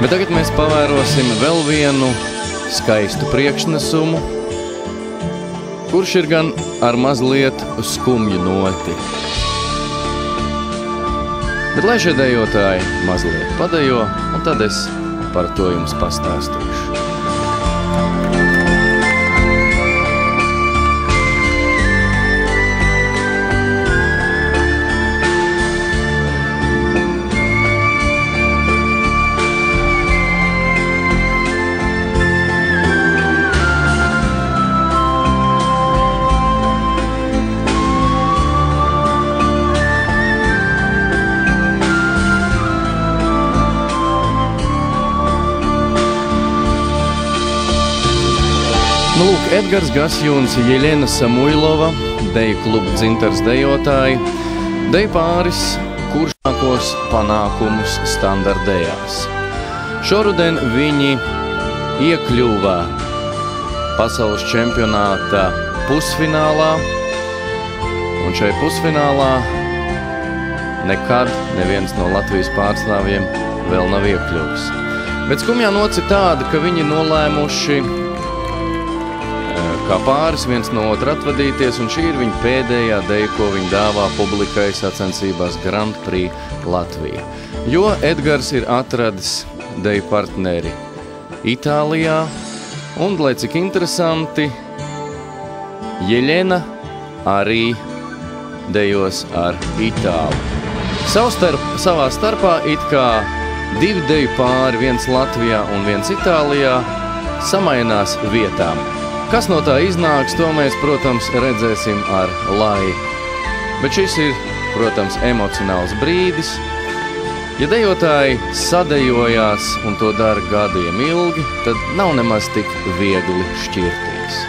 Bet tagad mēs pavērosim vēl vienu skaistu priekšnesumu, kurš ir gan ar mazliet skumju noti. Bet lai šie dejotāji mazliet padejo, un tad es par to jums pastāstīšu. Lūk, Edgars Gasjuns, Jeļena Samuilova, deju kluba Dzintars dejotāji, deju pāris kuršākos panākumus standardējās. Šoruden viņi iekļuva pasaules čempionāta pusfinālā, un šai pusfinālā nekad neviens no Latvijas pārstāvjiem vēl nav iekļuvis. Bet skumjā nots ir tāda, ka viņi nolēmuši kā pāris viens no otra atvadīties, un šī ir viņa pēdējā deja, ko viņa dāvā publikai sacensībās Grand Prix Latvija. Jo Edgars ir atradis deju partneri Itālijā, un, lai cik interesanti, Jeļena arī dejos ar itālu. Savā starpā it kā divi deju pāri, viens Latvijā un viens Itālijā, samainās vietām. Kas no tā iznāks, to mēs, protams, redzēsim ar laiku. Bet šis ir, protams, emocionāls brīdis. Ja dejotāji sadejojās un to dara gadiem ilgi, tad nav nemaz tik viegli šķirties.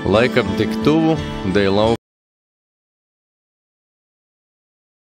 Laikam tik tuvu deju lauku